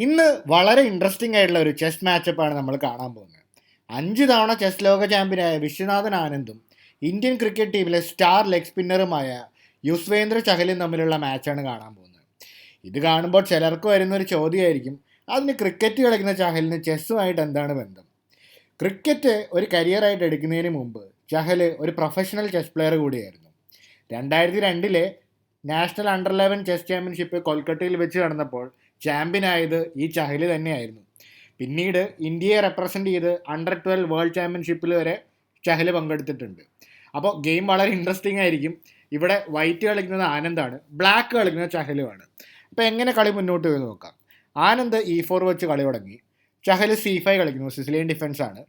ഇന്ന് വളരെ ഇൻട്രസ്റ്റിംഗ് ആയിട്ടുള്ള ഒരു ചെസ് മാച്ചപ്പാണ് നമ്മൾ കാണാൻ പോകുന്നത്. 5 തവണ ചെസ് ലോക ചാമ്പ്യനായ വിശ്വനാഥൻ ആനന്ദും ഇന്ത്യൻ ക്രിക്കറ്റ് ടീമിലെ സ്റ്റാർ ലെഗ് സ്പിന്നറുമായ യുസ്വേന്ദ്ര ചഹലും തമ്മിലുള്ള മാച്ചാണ് കാണാൻ പോകുന്നത്. ഇത് കാണുമ്പോൾ ചിലർക്ക് വരുന്നൊരു ചോദ്യമായിരിക്കും, അതിന് ക്രിക്കറ്റ് കളിക്കുന്ന ചഹലിന് ചെസ്സുമായിട്ട് എന്താണ് ബന്ധം? ക്രിക്കറ്റ് ഒരു കരിയറായിട്ട് എടുക്കുന്നതിന് മുമ്പ് ചഹൽ ഒരു പ്രൊഫഷണൽ ചെസ് പ്ലെയർ കൂടിയായിരുന്നു. 2002 നാഷണൽ അണ്ടർ 11 ചെസ് ചാമ്പ്യൻഷിപ്പ് കൊൽക്കത്തയിൽ വെച്ച് നടന്നപ്പോൾ ചാമ്പ്യനായത് ഈ ചഹൽ തന്നെയായിരുന്നു. പിന്നീട് ഇന്ത്യയെ റെപ്രസെൻ്റ് ചെയ്ത് അണ്ടർ 12 വേൾഡ് ചാമ്പ്യൻഷിപ്പിൽ വരെ ചഹൽ പങ്കെടുത്തിട്ടുണ്ട്. അപ്പോൾ ഗെയിം വളരെ ഇൻട്രസ്റ്റിംഗ് ആയിരിക്കും. ഇവിടെ വൈറ്റ് കളിക്കുന്നത് ആനന്ദാണ്, ബ്ലാക്ക് കളിക്കുന്നത് ചഹലുമാണ്. അപ്പോൾ എങ്ങനെ കളി മുന്നോട്ട് പോയി നോക്കാം. ആനന്ദ് E4 വെച്ച് കളി തുടങ്ങി. ചഹൽ C5 കളിക്കുന്നു, സിസിലിയൻ ഡിഫൻസ് ആണ്.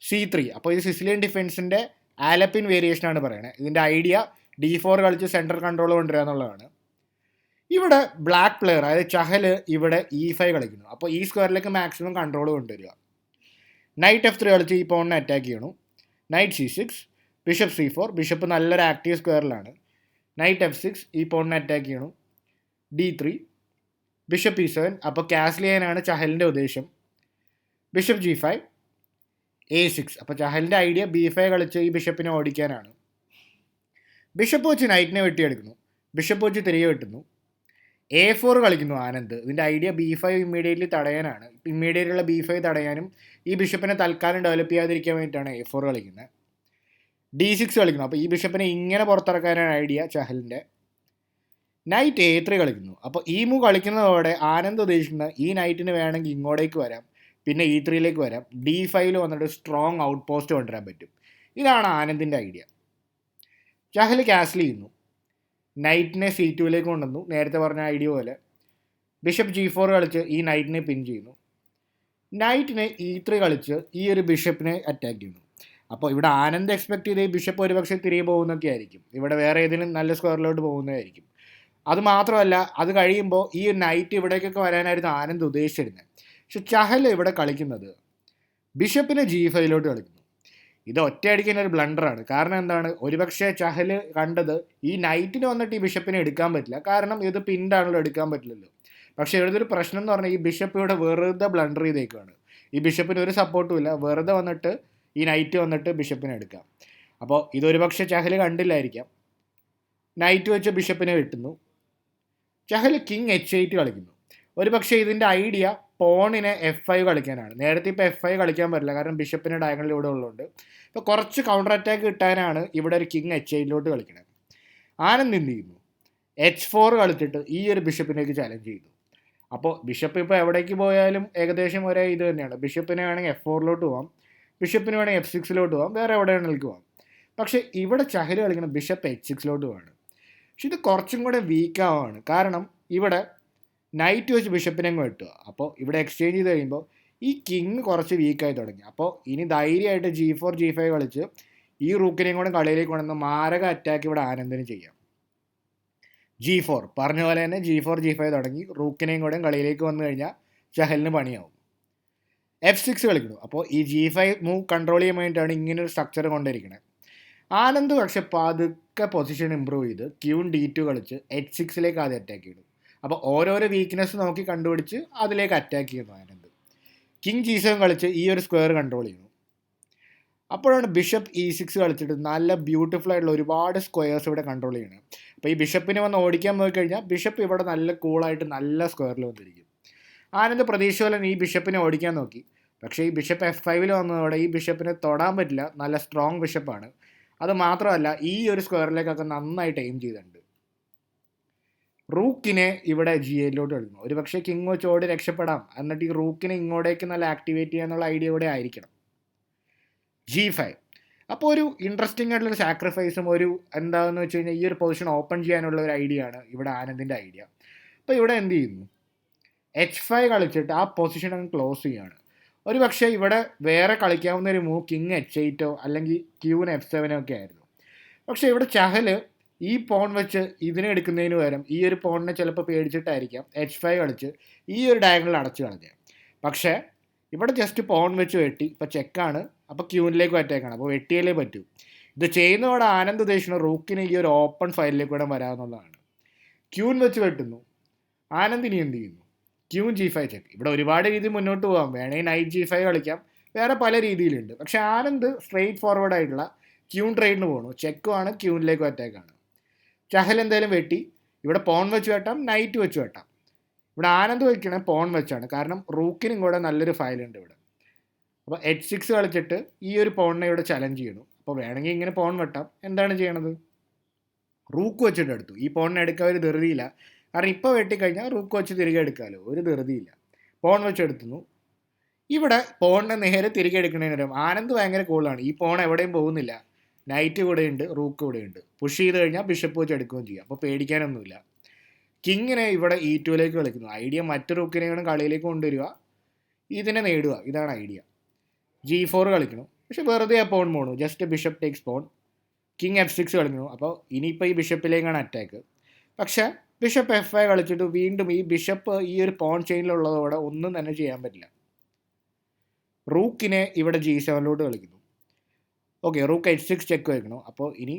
C3, അപ്പോൾ ഇത് സിസിലിയൻ ഡിഫൻസിൻ്റെ ആലപ്പിൻ വേരിയേഷനാണ് പറയുന്നത്. ഇതിൻ്റെ ഐഡിയ D4 കളിച്ച് സെൻട്രൽ കൺട്രോൾ കൊണ്ടുവരിക എന്നുള്ളതാണ്. ഇവിടെ ബ്ലാക്ക് പ്ലെയർ അതായത് ചഹൽ ഇവിടെ E5 കളിക്കുന്നു. അപ്പോൾ ഈ സ്ക്വയറിലേക്ക് മാക്സിമം കൺട്രോൾ കൊണ്ടുവരിക. നൈറ്റ് F3 കളിച്ച് ഈ പോണിനെ അറ്റാക്ക് ചെയ്യണം. Night C6, bishop C4, bishop നല്ലൊരു ആക്റ്റീവ് സ്ക്വയറിലാണ്. നൈറ്റ് F6, ഈ പോണിനെ അറ്റാക്ക് ചെയ്യണം. D3, ബിഷപ്പ് E7, അപ്പോൾ കാസിൽ ചെയ്യാനാണ് ചഹലിൻ്റെ ഉദ്ദേശം. ബിഷപ്പ് G5, A6, അപ്പോൾ ചഹലിൻ്റെ ഐഡിയ B5 കളിച്ച് ഈ ബിഷപ്പിനെ ഓടിക്കാനാണ്. ബിഷപ്പ് വെച്ച് നൈറ്റിനെ വെട്ടിയെടുക്കുന്നു. ബിഷപ്പ് വെച്ച് തിരികെ വെട്ടുന്നു. A4 കളിക്കുന്നു ആനന്ദ്. ഇതിൻ്റെ ഐഡിയ B5 ഇമ്മീഡിയറ്റ്ലി തടയാനാണ്. ഇമ്മീഡിയറ്റുള്ള B5 തടയാനും ഈ ബിഷപ്പിനെ തൽക്കാലം ഡെവലപ്പ് ചെയ്യാതിരിക്കാൻ വേണ്ടിയിട്ടാണ് A4 കളിക്കുന്നത്. D6 കളിക്കുന്നു. അപ്പോൾ ഈ ബിഷപ്പിനെ ഇങ്ങനെ പുറത്തിറക്കാനാണ് ഐഡിയ ചഹലിൻ്റെ. നൈറ്റ് A3 കളിക്കുന്നു. അപ്പോൾ ഈ മൂവ് കളിക്കുന്നതോടെ ആനന്ദ് ഉദ്ദേശിക്കുന്ന ഈ നൈറ്റിന് വേണമെങ്കിൽ ഇങ്ങോട്ടേക്ക് വരാം, പിന്നെ E3യിലേക്ക് വരാം, D5 വന്നിട്ട് സ്ട്രോങ് ഔട്ട് പോസ്റ്റ് കൊണ്ടുവരാൻ പറ്റും. ഇതാണ് ആനന്ദിൻ്റെ ഐഡിയ. ചഹൽ കാസിൽ ചെയ്യുന്നു. നൈറ്റിനെ C2യിലേക്ക് കൊണ്ടുവന്നു, നേരത്തെ പറഞ്ഞ ഐഡിയ പോലെ. ബിഷപ്പ് G4 കളിച്ച് ഈ നൈറ്റിനെ പിൻ ചെയ്യുന്നു. നൈറ്റിനെ E3 കളിച്ച് ഈ ഒരു ബിഷപ്പിനെ അറ്റാക്ക് ചെയ്യുന്നു. അപ്പോൾ ഇവിടെ ആനന്ദ് എക്സ്പെക്ട് ചെയ്ത് ഈ ബിഷപ്പ് ഒരുപക്ഷെ തിരികെ പോകുന്നൊക്കെ ആയിരിക്കും. ഇവിടെ വേറെ ഏതെങ്കിലും നല്ല സ്ക്വയറിലോട്ട് പോകുന്നതായിരിക്കും. അത് മാത്രമല്ല, അത് കഴിയുമ്പോൾ ഈ നൈറ്റ് ഇവിടേക്കൊക്കെ വരാനായിരുന്നു ആനന്ദ് ഉദ്ദേശിച്ചിരുന്നത്. പക്ഷെ ചഹൽ ഇവിടെ കളിക്കുന്നത് ബിഷപ്പിനെ G5 കളിക്കുന്നു. ഇത് ഒറ്റയടിക്കുന്ന ഒരു ബ്ലണ്ടറാണ്. കാരണം എന്താണ്, ഒരുപക്ഷെ ചഹൽ കണ്ടത് ഈ നൈറ്റിന് വന്നിട്ട് ഈ ബിഷപ്പിനെ എടുക്കാൻ പറ്റില്ല, കാരണം ഇത് പിന്നാണല്ലോ, എടുക്കാൻ പറ്റില്ലല്ലോ. പക്ഷേ ഇവിടുത്തെ ഒരു പ്രശ്നം എന്ന് പറഞ്ഞാൽ ഈ ബിഷപ്പ് ഇവിടെ വെറുതെ ബ്ലണ്ടർ ചെയ്തേക്കാണ്. ഈ ബിഷപ്പിന് ഒരു സപ്പോർട്ടും ഇല്ല, വെറുതെ വന്നിട്ട് ഈ നൈറ്റ് വന്നിട്ട് ബിഷപ്പിനെ എടുക്കാം. അപ്പോൾ ഇതൊരുപക്ഷെ ചഹൽ കണ്ടില്ലായിരിക്കാം. നൈറ്റ് വെച്ച് ബിഷപ്പിനെ വെട്ടുന്നു. ചഹൽ കിങ് H8 കളിക്കുന്നു. ഒരുപക്ഷെ ഇതിൻ്റെ ഐഡിയ പോണിനെ F5 കളിക്കാനാണ്. നേരത്തെ ഇപ്പോൾ F5 കളിക്കാൻ പറ്റില്ല, കാരണം ബിഷപ്പിൻ്റെ ഡയഗണൽ ഇവിടെ ഉള്ളതുകൊണ്ട്. ഇപ്പോൾ കുറച്ച് കൗണ്ടർ അറ്റാക്ക് കിട്ടാനാണ് ഇവിടെ ഒരു കിങ് H8 കളിക്കുന്നത്. ആനന്ദ് എന്ത് ചെയ്യുന്നു, H4 കളിച്ചിട്ട് ഈ ഒരു ബിഷപ്പിനേക്ക് ചലഞ്ച് ചെയ്തു. അപ്പോൾ ബിഷപ്പ് ഇപ്പോൾ എവിടേക്ക് പോയാലും ഏകദേശം ഒരേ ഇത് തന്നെയാണ്. ബിഷപ്പിനെ വേണമെങ്കിൽ F4 പോകാം, ബിഷപ്പിന് വേണമെങ്കിൽ F6 പോകാം, വേറെ എവിടെ വേണമെങ്കിലും പോകാം. പക്ഷേ ഇവിടെ ചഹൽ കളിക്കുന്ന ബിഷപ്പ് H6 പോവാണ്. പക്ഷെ ഇത് കുറച്ചും കൂടെ വീക്കാവാണ്. കാരണം ഇവിടെ നൈറ്റ് വെച്ച് ബിഷപ്പിനെ അങ്ങ് വെട്ടുക. അപ്പോൾ ഇവിടെ എക്സ്ചേഞ്ച് ചെയ്ത് കഴിയുമ്പോൾ ഈ കിങ് കുറച്ച് വീക്കായി തുടങ്ങി. അപ്പോൾ ഇനി ധൈര്യമായിട്ട് G4 G5 കളിച്ച് ഈ റൂക്കിനെയും കൂടെ കളിയിലേക്ക് കൊണ്ടുവന്ന് മാരക അറ്റാക്ക് ഇവിടെ ആനന്ദിന് ചെയ്യാം. G4 പറഞ്ഞ പോലെ തന്നെ G4 G5 തുടങ്ങി റൂക്കിനെയും കൂടെ കളിയിലേക്ക് വന്നു കഴിഞ്ഞാൽ ചഹലിന് പണിയാവും. F6 കളിക്കുന്നു. അപ്പോൾ ഈ G5 മൂവ് കൺട്രോൾ ചെയ്യാൻ വേണ്ടിയിട്ടാണ് ഇങ്ങനൊരു സ്ട്രക്ചർ കൊണ്ടിരിക്കുന്നത്. ആനന്ദ് പക്ഷെ പതുക്കെ പൊസിഷൻ ഇമ്പ്രൂവ് ചെയ്ത് ക്യൂൺ D2 കളിച്ച് H6 ആദ്യം അറ്റാക്ക് ചെയ്തു. അപ്പോൾ ഓരോരോ വീക്ക്നെസ് നോക്കി കണ്ടുപിടിച്ച് അതിലേക്ക് അറ്റാക്ക് ചെയ്യുന്നു ആനന്ദ്. കിങ് G7 കളിച്ച് ഈ ഒരു സ്ക്വയർ കൺട്രോൾ ചെയ്യുന്നു. അപ്പോഴാണ് ബിഷപ്പ് E6 കളിച്ചിട്ട് നല്ല ബ്യൂട്ടിഫുൾ ആയിട്ടുള്ള ഒരുപാട് സ്ക്വയേഴ്സ് ഇവിടെ കൺട്രോൾ ചെയ്യുന്നത്. അപ്പോൾ ഈ ബിഷപ്പിനെ വന്ന് ഓടിക്കാൻ പോയി കഴിഞ്ഞാൽ ബിഷപ്പ് ഇവിടെ നല്ല കൂളായിട്ട് നല്ല സ്ക്വയറിൽ വന്നിരിക്കും. ആനന്ദ് പ്രതീക്ഷ പോലെ ഈ ബിഷപ്പിനെ ഓടിക്കാൻ നോക്കി. പക്ഷേ ഈ ബിഷപ്പ് F5 വന്നതോടെ ഈ ബിഷപ്പിനെ തൊടാൻ പറ്റില്ല, നല്ല സ്ട്രോങ് ബിഷപ്പാണ്. അത് മാത്രമല്ല ഈ ഒരു സ്ക്വയറിലേക്കൊക്കെ നന്നായിട്ട് എയിം ചെയ്തിട്ടുണ്ട്. റൂക്കിനെ ഇവിടെ G8 കളിക്കുന്നു. ഒരു പക്ഷേ കിങ് വെച്ച് ഓടി രക്ഷപ്പെടാം, എന്നിട്ട് ഈ റൂക്കിനെ ഇങ്ങോട്ടേക്ക് നല്ല ആക്ടിവേറ്റ് ചെയ്യാന്നുള്ള ഐഡിയ കൂടെ ആയിരിക്കണം. G5, അപ്പോൾ ഒരു ഇൻട്രസ്റ്റിംഗ് ആയിട്ടുള്ളൊരു സാക്രിഫൈസും ഒരു എന്താണെന്ന് വെച്ച് കഴിഞ്ഞാൽ ഈ ഒരു പൊസിഷൻ ഓപ്പൺ ചെയ്യാനുള്ള ഒരു ഐഡിയ ആണ് ഇവിടെ ആനന്ദിൻ്റെ ഐഡിയ. അപ്പോൾ ഇവിടെ എന്ത് ചെയ്യുന്നു, H5 കളിച്ചിട്ട് ആ പൊസിഷൻ അങ്ങ് ക്ലോസ് ചെയ്യുകയാണ്. ഒരു പക്ഷേ ഇവിടെ വേറെ കളിക്കാവുന്ന ഒരു മൂവ് കിങ് H8 അല്ലെങ്കിൽ ക്യൂൻ F7 ഒക്കെ ആയിരുന്നു. പക്ഷേ ഇവിടെ ചഹൽ ഈ പോൺ വെച്ച് ഇതിനെ എടുക്കുന്നതിന് പകരം ഈ ഒരു പോണിനെ ചിലപ്പോൾ പേടിച്ചിട്ടായിരിക്കാം H5 കളിച്ച് ഈ ഒരു ഡയഗണൽ അടച്ചു കളഞ്ഞത്. പക്ഷേ ഇവിടെ ജസ്റ്റ് പോൺ വെച്ച് വെട്ടി, ഇപ്പോൾ ചെക്കാണ്, അപ്പോൾ ക്യൂനിലേക്ക് അറ്റാക്കാണ്, അപ്പോൾ വെട്ടിയാലേ പറ്റൂ. ഇത് ചെയ്യുന്നതോടെ ആനന്ദ് ഉദ്ദേശിക്കുന്ന റൂക്കിന് ഈ ഒരു ഓപ്പൺ ഫയലിലേക്ക് കൂടെ വരാമെന്നുള്ളതാണ്. ക്യൂൻ വെച്ച് വെട്ടുന്നു. ആനന്ദ് ഇനി എന്ത് ചെയ്യുന്നു, ക്യൂൻ G5 ചെക്ക്. ഇവിടെ ഒരുപാട് രീതി മുന്നോട്ട് പോകാം. വേണമെങ്കിൽ നൈറ്റ് G5 കളിക്കാം. വേറെ പല രീതിയിലുണ്ട്. പക്ഷേ ആനന്ദ് സ്ട്രെയിറ്റ് ഫോർവേഡ് ആയിട്ടുള്ള ക്യൂൺ ട്രേഡിന് പോകണു. ചെക്കുമാണ്, ക്യൂനിലേക്കും അറ്റാക്കാണ്. ചഹൽ എന്തായാലും വെട്ടി. ഇവിടെ പോൺ വെച്ച് വെട്ടാം, നൈറ്റ് വെച്ച് വെട്ടാം. ഇവിടെ ആനന്ദ് വയ്ക്കണേ പോൺ വെച്ചാണ്. കാരണം റൂക്കിനും കൂടെ നല്ലൊരു ഫയലുണ്ട് ഇവിടെ. അപ്പോൾ H6 കളിച്ചിട്ട് ഈ ഒരു പോണിനെ ഇവിടെ ചലഞ്ച് ചെയ്യണം. അപ്പോൾ വേണമെങ്കിൽ ഇങ്ങനെ പോൺ വെട്ടാം. എന്താണ് ചെയ്യണത്? റൂക്ക് വെച്ചിട്ട് എടുത്തു. ഈ പോണിനെ എടുക്കാൻ ഒരു ധൃതിയില്ല. കാരണം ഇപ്പോൾ വെട്ടിക്കഴിഞ്ഞാൽ റൂക്ക് വെച്ച് തിരികെ എടുക്കാമല്ലോ, ഒരു ധൃതിയില്ല. പോൺ വെച്ചെടുത്തുന്നു. ഇവിടെ പോണിനെ നേരെ തിരികെ എടുക്കുന്നതിന് നേരം ആനന്ദ് ഭയങ്കര കൂളാണ്. ഈ പോൺ എവിടെയും പോകുന്നില്ല. നൈറ്റ് കൂടെ ഉണ്ട്, റൂക്ക് കൂടെ ഉണ്ട്. പുഷ് ചെയ്ത് കഴിഞ്ഞാൽ ബിഷപ്പ് വെച്ച് എടുക്കുകയും ചെയ്യാം. അപ്പോൾ പേടിക്കാനൊന്നുമില്ല. കിങ്ങിനെ ഇവിടെ E2ലേക്ക് കളിക്കുന്നു. ഐഡിയ മറ്റു റൂക്കിനെയാണ് കളിയിലേക്ക് കൊണ്ടുവരിക, ഇതിനെ നേടുക. ഇതാണ് ഐഡിയ. G4 കളിക്കണം. പക്ഷെ വെറുതെ ആ പോൺ പോണു. Just bishop takes pawn. King F6 കളിക്കുന്നു. അപ്പോൾ ഇനിയിപ്പോൾ ഈ ബിഷപ്പിലേക്കാണ് അറ്റാക്ക്. പക്ഷേ ബിഷപ്പ് F5 കളിച്ചിട്ട് വീണ്ടും ഈ ബിഷപ്പ് ഈ ഒരു പോൺ ചെയിനിലുള്ളതോടെ ഒന്നും തന്നെ ചെയ്യാൻ പറ്റില്ല. റൂക്കിനെ ഇവിടെ G7 കളിക്കുന്നു. ഓക്കെ, റൂക്ക് H6 ചെക്ക് വയ്ക്കണം. അപ്പോൾ ഇനി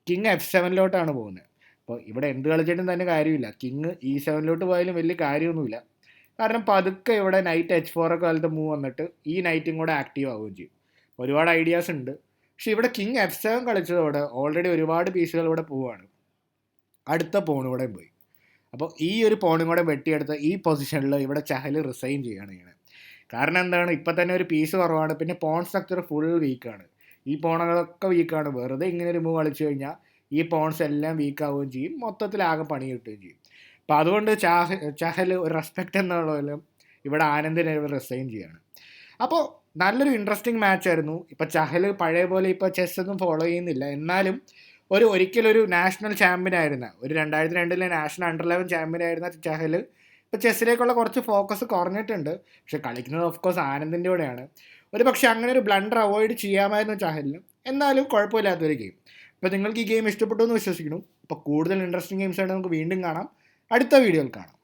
കിങ് F7 പോകുന്നത്. അപ്പോൾ ഇവിടെ എന്ത് കളിച്ചിട്ടും തന്നെ കാര്യമില്ല. കിങ് E7 പോയാലും വലിയ കാര്യമൊന്നുമില്ല. കാരണം പതുക്കെ ഇവിടെ നൈറ്റ് H4 കാലത്ത് മൂവ് വന്നിട്ട് ഈ നൈറ്റും കൂടെ ആക്റ്റീവ് ആവുകയും ചെയ്യും. ഒരുപാട് ഐഡിയാസ് ഉണ്ട്. പക്ഷേ ഇവിടെ കിങ് F7 കളിച്ചതോടെ ഓൾറെഡി ഒരുപാട് പീസുകൾ ഇവിടെ പോവുകയാണ്. അടുത്ത പോണും കൂടെ പോയി. അപ്പോൾ ഈ ഒരു പോണും കൂടെ വെട്ടിയെടുത്ത ഈ പൊസിഷനിൽ ഇവിടെ ചഹൽ റിസൈൻ ചെയ്യുകയാണ് ചെയ്യുന്നത്. കാരണം എന്താണ്, ഇപ്പം തന്നെ ഒരു പീസ് കുറവാണ്. പിന്നെ പോൺ സ്ട്രക്ചർ ഫുൾ വീക്കാണ്. ഈ പോണുകളൊക്കെ വീക്കാണ്. വെറുതെ ഇങ്ങനെ ഒരു മൂവ് കളിച്ചു കഴിഞ്ഞാൽ ഈ പോൺസ് എല്ലാം വീക്കാവുകയും ചെയ്യും. മൊത്തത്തിലാകെ പണി കിട്ടുകയും ചെയ്യും. അപ്പോൾ അതുകൊണ്ട് ചഹൽ ഒരു റെസ്പെക്റ്റ് എന്നുള്ളതിലും ഇവിടെ ആനന്ദിനെ റിസൈൻ ചെയ്യാണ്. അപ്പോൾ നല്ലൊരു ഇൻട്രസ്റ്റിംഗ് മാച്ചായിരുന്നു. ഇപ്പോൾ ചഹൽ പഴയ പോലെ ഇപ്പോൾ ചെസ് ഒന്നും ഫോളോ ചെയ്യുന്നില്ല. എന്നാലും ഒരിക്കലൊരു നാഷണൽ ചാമ്പ്യനായിരുന്ന, ഒരു 2002 നാഷണൽ അണ്ടർ 11 ചാമ്പ്യനായിരുന്ന ചഹൽ ഇപ്പോൾ ചെസ്സിലേക്കുള്ള കുറച്ച് ഫോക്കസ് കുറഞ്ഞിട്ടുണ്ട്. പക്ഷെ കളിക്കുന്നത് ഓഫ് കോഴ്സ് ആനന്ദിൻ്റെ കൂടെയാണ്. ഒരു പക്ഷേ അങ്ങനെ ഒരു ബ്ലണ്ടർ അവോയ്ഡ് ചെയ്യാമായിരുന്നു ചഹലിന്. എന്നാലും കുഴപ്പമില്ലാത്തൊരു ഗെയിം. അപ്പോൾ നിങ്ങൾക്ക് ഈ ഗെയിം ഇഷ്ടപ്പെട്ടു എന്ന് വിശ്വസിക്കുന്നു. അപ്പോൾ കൂടുതൽ ഇൻട്രസ്റ്റിംഗ് ഗെയിംസായിട്ട് നമുക്ക് വീണ്ടും കാണാം. അടുത്ത വീഡിയോയിൽ കാണാം.